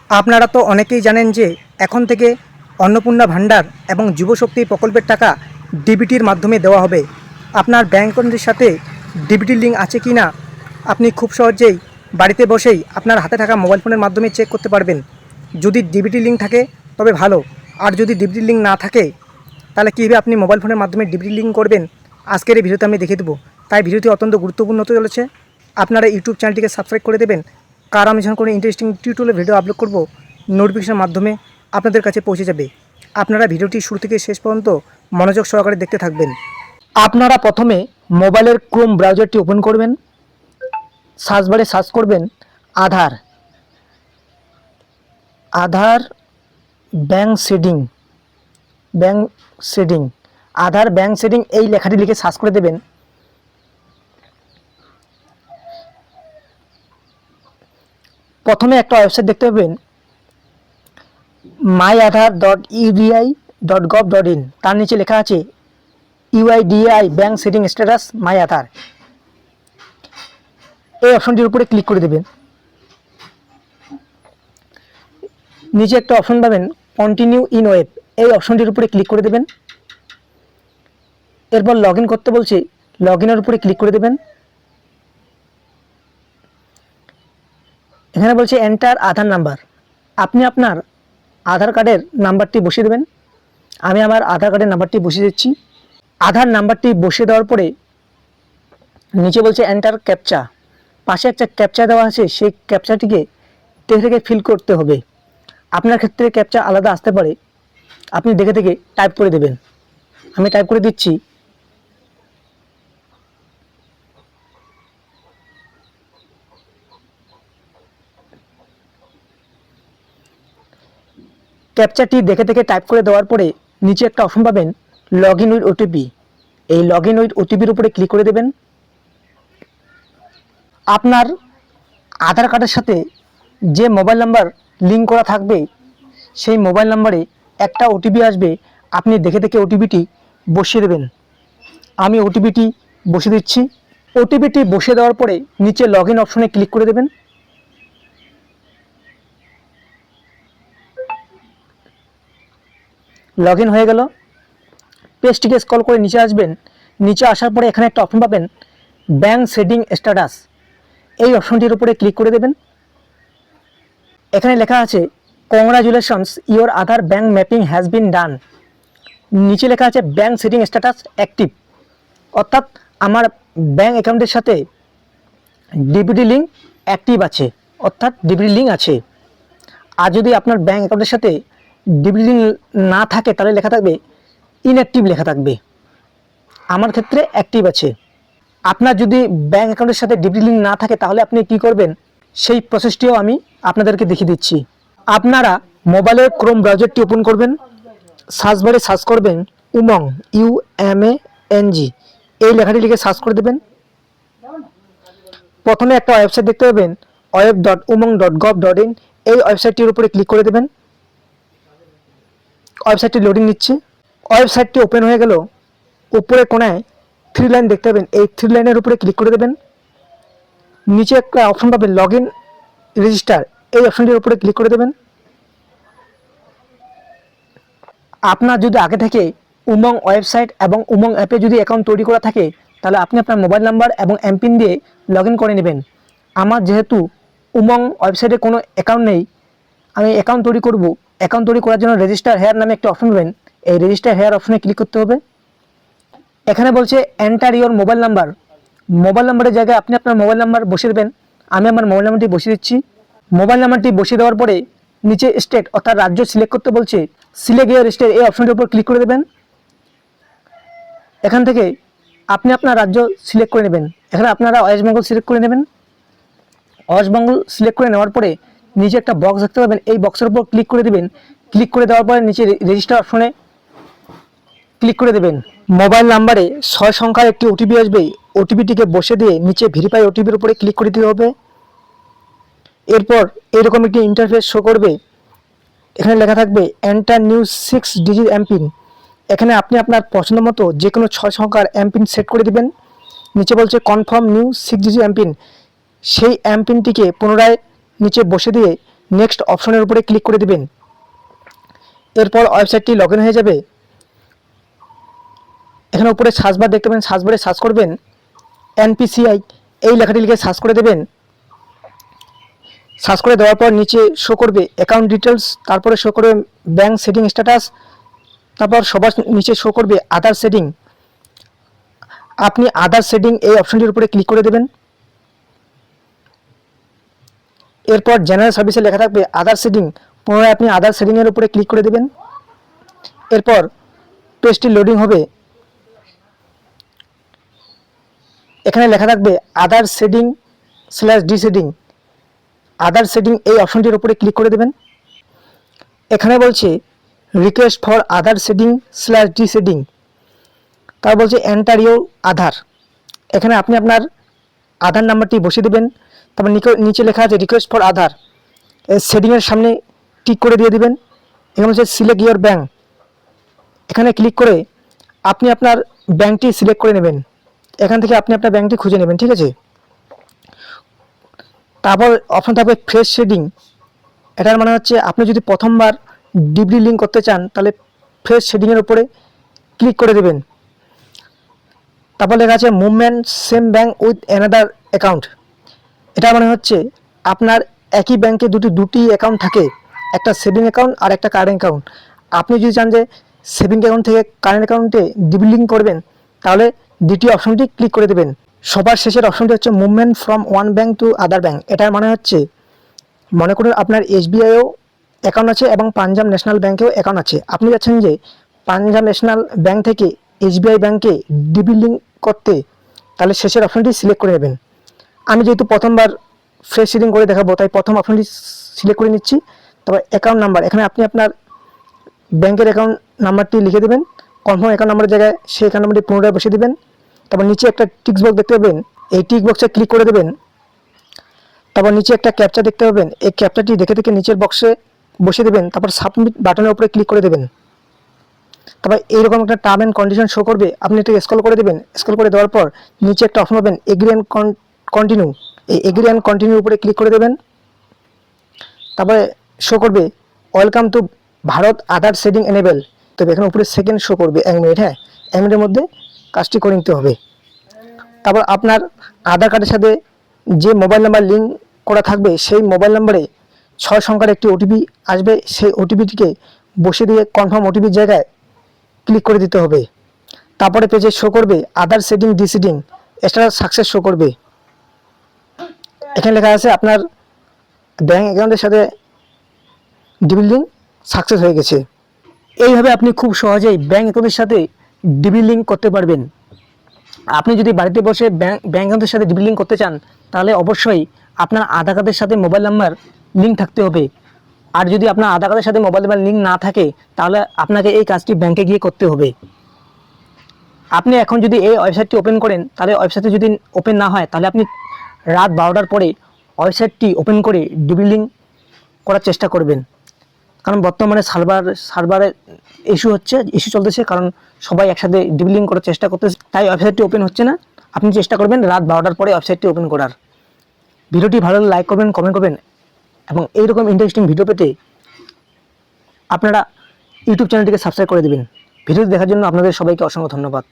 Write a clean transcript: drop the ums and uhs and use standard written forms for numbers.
আপনারা তো অনেকেই জানেন যে এখন থেকে অন্নপূর্ণা ভাণ্ডার এবং যুবশক্তি প্রকল্পের টাকা ডিবিটির মাধ্যমে দেওয়া হবে। আপনার ব্যাংক অ্যাকাউন্টের সাথে ডিবিটির লিঙ্ক আছে কি না আপনি খুব সহজেই বাড়িতে বসেই আপনার হাতে থাকা মোবাইল ফোনের মাধ্যমে চেক করতে পারবেন। যদি ডিবিটির লিঙ্ক থাকে তবে ভালো, আর যদি ডিবিটির লিঙ্ক না থাকে তাহলে কীভাবে আপনি মোবাইল ফোনের মাধ্যমে ডিবিটি লিঙ্ক করবেন আজকের এই ভিডিওতে আমি দেখিয়ে দেবো। তাই ভিডিওটি অত্যন্ত গুরুত্বপূর্ণ হতে চলেছে। আপনারা ইউটিউব চ্যানেলটিকে সাবস্ক্রাইব করে দেবেন, কারণ আমি যখন কোনো ইন্টারেস্টিং টিউটোরিয়াল ভিডিও আপলোড করব নোটিফিকেশনের মাধ্যমে আপনাদের কাছে পৌঁছে যাবে। আপনারা ভিডিওটি শুরু থেকে শেষ পর্যন্ত মনোযোগ সহকারে দেখতে থাকবেন। আপনারা প্রথমে মোবাইলের ক্রোম ব্রাউজারটি ওপেন করবেন, সার্চ বারে সার্চ করবেন আধার ব্যাংক সেটিং আধার ব্যাংক সেটিং এই লেখাটি লিখে সার্চ করে দেবেন। প্রথমে একটা ওয়েবসাইট দেখতে পাবেন myAadhar.udi.gov.in, তার নিচে লেখা আছে UIDAI ব্যাংক সেটিং স্ট্যাটাস মাই আধার। এই অপশনটির উপরে ক্লিক করে দেবেন। নিচে একটা অপশন পাবেন কন্টিনিউ ইন ওয়েব, এই অপশনটির উপরে ক্লিক করে দেবেন। এরপর লগ ইন করতে বলছে, লগ ইনের উপরে ক্লিক করে দেবেন। এখানে বলছে এন্টার আধার নাম্বার, আপনি আপনার আধার কার্ডের নাম্বারটি বসিয়ে দেবেন। আমি আমার আধার কার্ডের নাম্বারটি বসিয়ে দিচ্ছি। আধার নাম্বারটি বসিয়ে দেওয়ার পরে নিচে বলছে এন্টার ক্যাপচা, পাশে একটা ক্যাপচা দেওয়া আছে, সেই ক্যাপচাটিকে দেখে দেখে ফিল করতে হবে। আপনার ক্ষেত্রে ক্যাপচা আলাদা আসতে পারে, আপনি দেখে দেখে টাইপ করে দেবেন। আমি টাইপ করে দিচ্ছি। ক্যাপচাটি দেখে দেখে টাইপ করে দেওয়ার পরে নিচে একটা অপশন পাবেন লগ ইন উইথ ওটিপি, এই লগ ইন উইথ ওটিপির উপরে ক্লিক করে দেবেন। আপনার আধার কার্ডের সাথে যে মোবাইল নাম্বার লিঙ্ক করা থাকবে সেই মোবাইল নাম্বারে একটা ওটিপি আসবে, আপনি দেখে দেখে ওটিপিটি বসিয়ে দেবেন। আমি ওটিপিটি বসিয়ে দিচ্ছি। ওটিপিটি বসিয়ে দেওয়ার পরে নিচে লগ ইন অপশনে ক্লিক করে দেবেন। লগ ইন হয়ে গেল। পেজটিকে স্ক্রল করে নিচে আসবেন। নিচে আসার পরে এখানে একটা অপশন পাবেন ব্যাংক সেটিং স্ট্যাটাস, এই অপশনটির উপরে ক্লিক করে দেবেন। এখানে লেখা আছে congratulations your Aadhaar bank mapping has been done. নিচে লেখা আছে ব্যাংক সেটিং স্ট্যাটাস অ্যাক্টিভ, অর্থাৎ আমার ব্যাংক অ্যাকাউন্টের সাথে ডিবিটি লিঙ্ক অ্যাক্টিভ আছে, অর্থাৎ ডিবিটি লিঙ্ক আছে। আর যদি আপনার ব্যাংক অ্যাকাউন্টের সাথে ডিবিটি লিঙ্ক না থাকে তাহলে লেখা থাকবে ইনঅ্যাক্টিভ লেখা থাকবে। আমার ক্ষেত্রে অ্যাক্টিভ আছে। আপনার যদি ব্যাংক অ্যাকাউন্টের সাথে ডিবিটি লিঙ্ক না থাকে তাহলে আপনি কি করবেন সেই প্রসেসটিও আমি আপনাদেরকে দেখিয়ে দিচ্ছি। আপনারা মোবাইলের ক্রোম ব্রাউজারটি ওপেন করবেন, সার্চ বারে সার্চ করবেন উমং UMANG, এই লেখাটি লিখে সার্চ করে দেবেন। প্রথমে একটা ওয়েবসাইট দেখতে পাবেন web.umang.gov.in, এই ওয়েবসাইটটির উপরে ক্লিক করে দেবেন। ওয়েবসাইটটি লোডিং নিচ্ছে। ওয়েবসাইটটি ওপেন হয়ে গেল। উপরে কোণায় 3 লাইন দেখতে পাবেন, এই 3 লাইনের উপরে ক্লিক করে দেবেন। নিচে একটা অপশন পাবেন লগ ইন রেজিস্টার, এই অপশনটির উপরে ক্লিক করে দেবেন। আপনার যদি আগে থেকে উমং ওয়েবসাইট এবং উমং অ্যাপে যদি অ্যাকাউন্ট তৈরি করা থাকে তাহলে আপনি আপনার মোবাইল নাম্বার এবং এমপিন দিয়ে লগ ইন করে নেবেন। আমার যেহেতু উমং ওয়েবসাইটে কোনো অ্যাকাউন্ট নেই, আমি অ্যাকাউন্ট তৈরি করব। অ্যাকাউন্ট তৈরি করার জন্য রেজিস্টার হেয়ার নামে একটা অপশন পাবেন, এই রেজিস্টার হেয়ার অপশনে ক্লিক করতে হবে। এখানে বলছে enter your mobile number, mobile নাম্বারের জায়গায় আপনি আপনার মোবাইল নাম্বার বসিয়ে দেবেন। আমি আমার মোবাইল নাম্বারটি বসিয়ে দিচ্ছি। মোবাইল নাম্বারটি বসিয়ে দেওয়ার পরে নিচে স্টেট অর্থাৎ রাজ্য সিলেক্ট করতে বলছে, সিলেক্ট ইওর স্টেট, এই অপশনটির উপর ক্লিক করে দেবেন। এখান থেকে আপনি আপনার রাজ্য সিলেক্ট করে নেবেন। এখানে আপনারা ওয়েস্ট বেঙ্গল সিলেক্ট করে নেবেন। ওয়েস্ট বেঙ্গল সিলেক্ট করে নেওয়ার পরে নিচে একটা বক্স দেখতে পাবেন, এই বক্সের উপর ক্লিক করে দেবেন। ক্লিক করে দেওয়ার পরে নিচে রেজিস্টার অপশনে ক্লিক করে দেবেন। মোবাইল নাম্বারে 6 সংখ্যার একটি ওটিপি আসবে, ওটিপিটিকে বসে দিয়ে নিচে ভেরিফাই ওটিপির উপরে ক্লিক করে দিতে হবে। এরপর এরকম একটি ইন্টারফেস শো করবে। এখানে লেখা থাকবে এন্টার নিউ 6 ডিজিট এমপিন, এখানে আপনি আপনার পছন্দ মতো যে কোনো 6 সংখ্যার এমপিন সেট করে দিবেন। নিচে বলছে কনফার্ম নিউ 6 ডিজিট এমপিন, সেই এমপিনটিকে পুনরায় নিচে বসে দিয়ে নেক্সট অপশনের উপরে ক্লিক করে দেবেন। এরপর ওয়েবসাইটটি লগ ইন হয়ে যাবে। এখানে উপরে সার্চ বার দেখতে পাবেন, সার্চ বারে সার্চ করবেন এনপিসিআই, এই লেখাটি লিখে সার্চ করে দেবেন। সার্চ করে দেওয়ার পর নিচে শো করবে অ্যাকাউন্ট ডিটেলস, তারপরে শো করবে ব্যাঙ্ক সেটিং স্ট্যাটাস, তারপর সবার নিচে শো করবে আদার সেটিং। আপনি আদার সেটিং এই অপশনটির উপরে ক্লিক করে দেবেন। এরপর জেনারেল সার্ভিসে লেখা থাকবে আদার সেটিং, পুনরায় আপনি আদার সেটিংয়ের উপরে ক্লিক করে দেবেন। এরপর পেজটি লোডিং হবে। এখানে লেখা থাকবে আদার সেটিং / ডি সেটিং, আদার সেটিং এই অপশনটির উপরে ক্লিক করে দেবেন। এখানে বলছে request for other setting / D setting, তার বলছে এন্টার ইউর আধার। এখানে আপনি আপনার আধার নাম্বারটি বসিয়ে দেবেন। তারপর নিচে লেখা আছে রিকোয়েস্ট ফর আধার, সেটিংয়ের সামনে টিক করে দিয়ে দিবেন। এখানে হচ্ছে সিলেক্ট ইউর ব্যাঙ্ক, এখানে ক্লিক করে আপনি আপনার ব্যাঙ্কটি সিলেক্ট করে নেবেন। এখান থেকে আপনি আপনার ব্যাঙ্কটি খুঁজে নেবেন, ঠিক আছে। তারপর অপশন থাকবে ফ্রেশ শেডিং, এটার মানে হচ্ছে আপনি যদি প্রথমবার ডিপলি লিঙ্ক করতে চান তাহলে ফ্রেশ শেডিংয়ের উপরে ক্লিক করে দেবেন। তারপর লেখা আছে movement same bank with another account, এটা মানে হচ্ছে আপনার একই ব্যাংকে দুটি অ্যাকাউন্ট থাকে, একটা সেভিং অ্যাকাউন্ট আর একটা কারেন্ট অ্যাকাউন্ট। আপনি যদি চান যে সেভিং অ্যাকাউন্ট থেকে কারেন্ট অ্যাকাউন্টে ডিপলি লিঙ্ক করবেন তাহলে দ্বিতীয় অপশনটি ক্লিক করে দেবেন। সবার শেষের অপশনটি হচ্ছে movement from one bank to other bank, এটার মানে হচ্ছে মনে করুন আপনার এসবিআইও অ্যাকাউন্ট আছে এবং পাঞ্জাব ন্যাশনাল ব্যাঙ্কেও অ্যাকাউন্ট আছে। আপনি চাচ্ছেন যে পাঞ্জাব ন্যাশনাল ব্যাঙ্ক থেকে এসবিআই ব্যাঙ্কে ডিপলি লিঙ্ক করতে, তাহলে শেষের অপশনটি সিলেক্ট করে নেবেন। আমি যেহেতু প্রথমবার ফ্রেশ শেডিং করে দেখাবো তাই প্রথম অপশনটি সিলেক্ট করে নিচ্ছি। তারপর অ্যাকাউন্ট নাম্বার, এখানে আপনি আপনার ব্যাংকের অ্যাকাউন্ট নাম্বারটি লিখে দেবেন। কনফার্ম অ্যাকাউন্ট নাম্বারের জায়গায় সেই অ্যাকাউন্ট নাম্বারটি পুনরায় বসিয়ে দেবেন। তারপর নিচে একটা টিক বক্স দেখতে পাবেন, এই টিক বক্সে ক্লিক করে দেবেন। তারপর নিচে একটা ক্যাপচা দেখতে পাবেন, এই ক্যাপচাটি দেখে নিচের বক্সে বসিয়ে দেবেন। তারপর সাবমিট বাটনের উপরে ক্লিক করে দেবেন। তারপর এইরকম একটা টার্ম অ্যান্ড কন্ডিশন শো করবে, আপনি এটাকে স্ক্রল করে দেবেন। স্ক্রল করে দেওয়ার পর নিচে একটা অপশন পাবেন এগ্রি অ্যান্ড কন্টিনিউ, এই এগ্রি অ্যান্ড কন্টিনিউর উপরে ক্লিক করে দেবেন। তারপরে শো করবে welcome to Bharat Aadhaar setting enable, তবে এখানে উপরে সেকেন্ড শো করবে 1 মিনিট, হ্যাঁ 1 মিনিটের মধ্যে কাজটি করে নিতে হবে। তারপর আপনার আধার কার্ডের সাথে যে মোবাইল নাম্বার লিঙ্ক করা থাকবে সেই মোবাইল নাম্বারে 6 সংখ্যার একটি ওটিপি আসবে, সেই ওটিপিটিকে বসিয়ে দিয়ে কনফার্ম ওটিপির জায়গায় ক্লিক করে দিতে হবে। তারপরে পেজে শো করবে আধার সেটিং ডি সেটিং, এটা সাকসেস শো করবে। এখানে লেখা আছে আপনার ব্যাঙ্ক অ্যাকাউন্টের সাথে ডিপলি লিঙ্ক সাকসেস হয়ে গেছে। এইভাবে আপনি খুব সহজেই ব্যাঙ্ক অ্যাকাউন্টের সাথে ডিপলি লিঙ্ক করতে পারবেন। আপনি যদি বাড়িতে বসে ব্যাঙ্ক অ্যাকাউন্টের সাথে ডিপলি লিঙ্ক করতে চান তাহলে অবশ্যই আপনার আধার কার্ডের সাথে মোবাইল নাম্বার লিঙ্ক থাকতে হবে। আর যদি আপনার আধার কার্ডের সাথে মোবাইল নাম্বার লিঙ্ক না থাকে তাহলে আপনাকে এই কাজটি ব্যাঙ্কে গিয়ে করতে হবে। আপনি এখন যদি এই ওয়েবসাইটটি ওপেন করেন তাহলে ওয়েবসাইটটি যদি ওপেন না হয় তাহলে আপনি রাত 12টার পরে ওয়েবসাইটটি ওপেন করে ডিপলি লিঙ্ক করার চেষ্টা করবেন, কারণ বর্তমানে সার্ভারের ইস্যু চলতেছে, কারণ সবাই একসাথে ডিপলি লিঙ্ক করার চেষ্টা করতেছে, তাই ওয়েবসাইটটি ওপেন হচ্ছে না। আপনি চেষ্টা করবেন রাত 12টার পরে ওয়েবসাইটটি ওপেন করার। ভিডিওটি ভালো লাগলে লাইক করবেন, কমেন্ট করবেন এবং এইরকম ইন্টারেস্টিং ভিডিও পেতে আপনারা ইউটিউব চ্যানেলটিকে সাবস্ক্রাইব করে দেবেন। ভিডিওটি দেখার জন্য আপনাদের সবাইকে অসংখ্য ধন্যবাদ।